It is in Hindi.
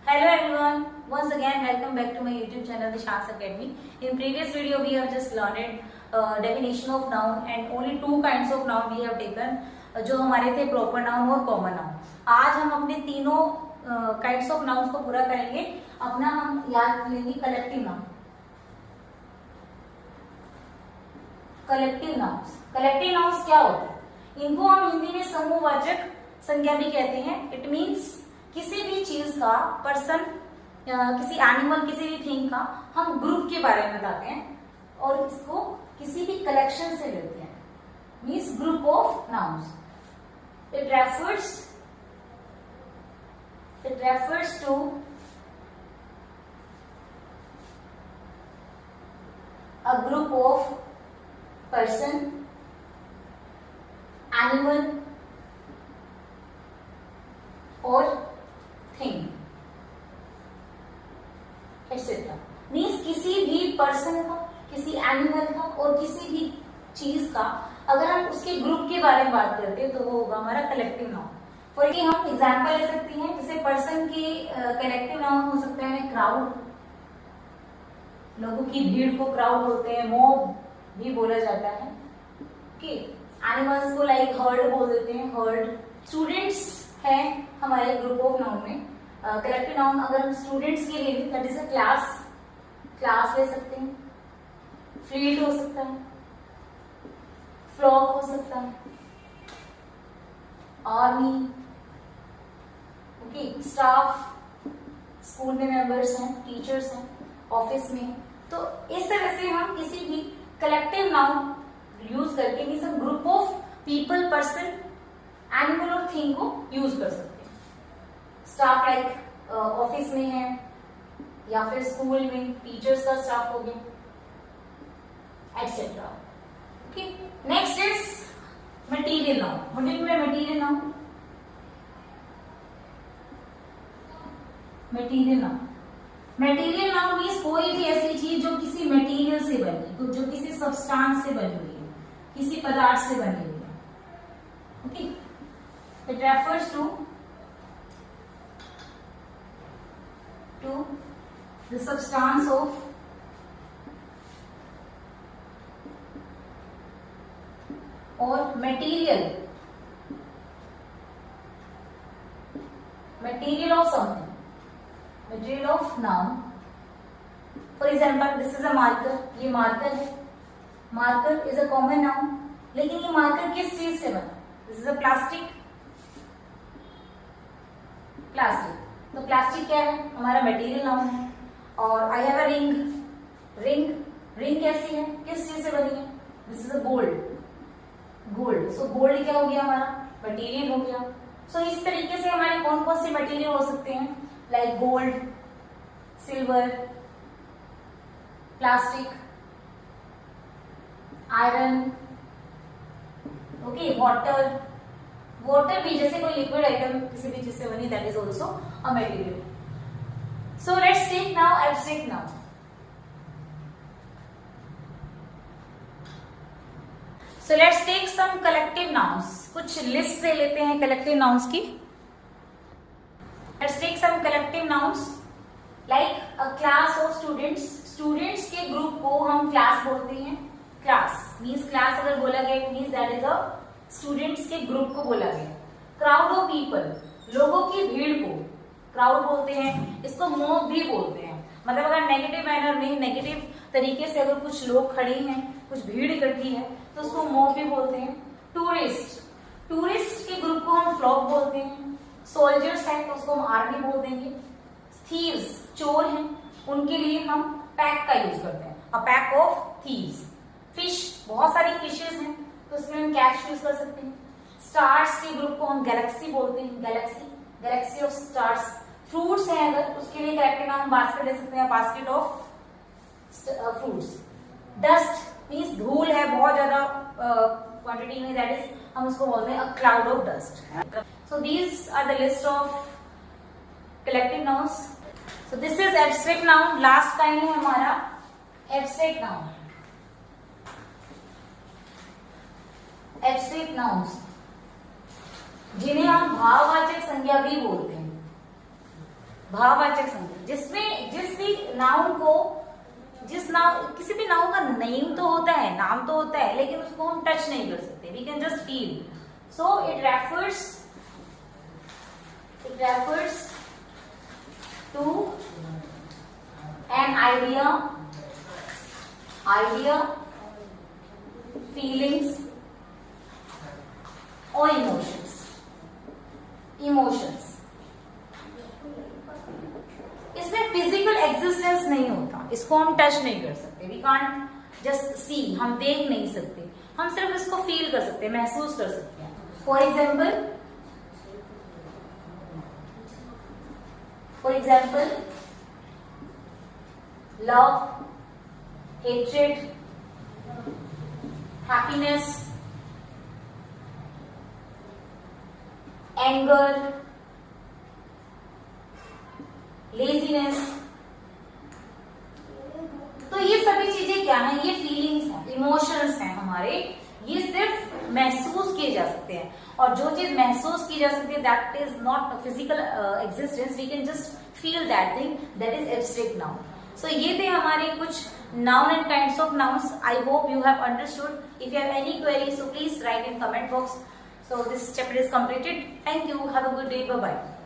Hello everyone, once again welcome back to my YouTube channel Dishans Academy. In previous video we have just learned definition of noun and only two kinds of noun we have taken, जो हमारे थे proper noun और common noun. आज हम अपने तीनों kinds of nouns को पूरा करेंगे. अपना हम याद लेंगे collective noun. Collective nouns. Collective nouns क्या होते हैं? इनको हम हिंदी में समूहवाचक संज्ञा भी कहते हैं. इट मीन्स किसी भी चीज का, पर्सन, किसी एनिमल, किसी भी थिंग का हम ग्रुप के बारे में बताते हैं और इसको किसी भी कलेक्शन से लेते हैं. Means group of nouns. It refers to a group of person, animal or thing, etc. Means किसी भी पर्सन का, किसी एनिमल का और किसी भी चीज का अगर हम उसके ग्रुप के बारे में बात करते हैं तो वो होगा हमारा कलेक्टिव नाउन. फॉर कि हम एग्जांपल ले सकते हैं, जैसे पर्सन की कलेक्टिव नाउन हो सकता है क्राउड. लोगों की भीड़ को क्राउड बोलते हैं, मॉब भी बोला जाता है. कि एनिमल्स को लाइक हर्ड बोल देते हैं, हर्ड. स्टूडेंट्स है हमारे ग्रुप ऑफ नाउन में. कलेक्टिव नाउन अगर हम स्टूडेंट्स के लिए दैट इज अ क्लास ले सकते हैं. फील्ड हो सकता है, फ्लॉक हो सकता है, आर्मी, ओके, स्टाफ, स्कूल में मेंबर्स हैं, टीचर्स हैं, ऑफिस में. तो इस तरह से हम किसी भी कलेक्टिव नाउन यूज करके मीन्स हम group of people, person, animal और थिंग को यूज कर सकते हैं. स्टाफ लाइक ऑफिस में है या फिर स्कूल में टीचर्स का स्टाफ हो गया, etcetera. Okay, next is material noun. Material noun material noun means कोई भी ऐसी चीज जो किसी मटेरियल से बनी, जो किसी सब्सटेंस से बनी हुई है, किसी पदार्थ से बनी हुई है. Okay, it refers to the substance of और material of something, material of noun. For example this is a marker. ये मार्कर है. Marker is a common noun. लेकिन ये मार्कर किस चीज से बना? This is a plastic. तो प्लास्टिक क्या है? हमारा मटेरियल नाउन है. और आई हैव अ रिंग कैसी है, किस चीज से बनी है? This is a gold. So gold क्या हो गया? हमारा मटेरियल हो गया. सो इस तरीके से हमारे कौन कौन से मटेरियल हो सकते हैं? Like gold, silver, plastic, iron, okay, water भी जैसे कोई लिक्विड आइटम किसी भी चीज से बनी, that is also a material. So let's take now abstract noun. So let's take some collective nouns. कुछ लिस्ट ले लेते हैं कलेक्टिव नाउन्स की. Let's take some collective nouns like a class of students. Students के ग्रुप को हम क्लास बोलते हैं. क्लास मीन्स क्लास अगर बोला गया means that is a students के ग्रुप को बोला गया. क्राउड ऑफ पीपल, लोगों की भीड़ को क्राउड बोलते हैं. इसको मॉब भी बोलते हैं. मतलब अगर नेगेटिव मैनर में, नेगेटिव तरीके से अगर कुछ लोग खड़े हैं, कुछ भीड़ इकट्ठी है तो उसको मॉब भी बोलते हैं. टूरिस्ट के ग्रुप को हम फ्लॉक बोलते हैं. सोल्जर्स हैं तो उसको हम आर्मी बोल देंगे. थीव्स, चोर हैं, उनके लिए हम पैक का यूज करते हैं, a pack of thieves. Fish, बहुत सारी फिशेस हैं तो उसमें हम कैच यूज कर सकते हैं. स्टार्स के ग्रुप को हम गैलेक्सी बोलते हैं. Galaxy of stars. फ्रूट्स हैं अगर उसके लिए कलेक्टिव नाउन बास्केट ले सकते हैं, basket of fruits. Dust means धूल है बहुत ज्यादा क्वांटिटी में, दैट इज हम उसको बोलते हैं a cloud of dust. So these are the list of collective nouns. So this is abstract noun. Last kind है हमारा एब्स्ट्रैक्ट नाउन. एब्स्ट्रैक्ट नाउन्स जिन्हें हम भाववाचक संज्ञा भी बोलते हैं. भाववाचक संज्ञा, जिसमें जिस भी नाउन को, जिस नाउन, किसी भी नाउन का नेम तो होता है, नाम तो होता है, लेकिन उसको हम टच नहीं कर सकते, we can just feel. So it refers to an idea, feelings और इमोशंस. इसमें फिजिकल एग्जिस्टेंस नहीं होता, इसको हम टच नहीं कर सकते, वी कांट जस्ट सी, हम देख नहीं सकते, हम सिर्फ इसको फील कर सकते हैं, महसूस कर सकते हैं. For example love, hatred, happiness, anger, laziness. तो ये सभी चीजें क्या है, ये फीलिंग्स हैं, इमोशंस हैं हमारे, ये सिर्फ महसूस किए जा सकते हैं. और जो चीज महसूस की जा सकती है, that is not physical existence, we can just feel that thing, that is abstract noun. So ये थे हमारे कुछ noun and kinds of nouns. I hope you have understood. If you have any queries, so please write in comment box. So this chapter is completed. Thank you. Have a good day. Bye bye.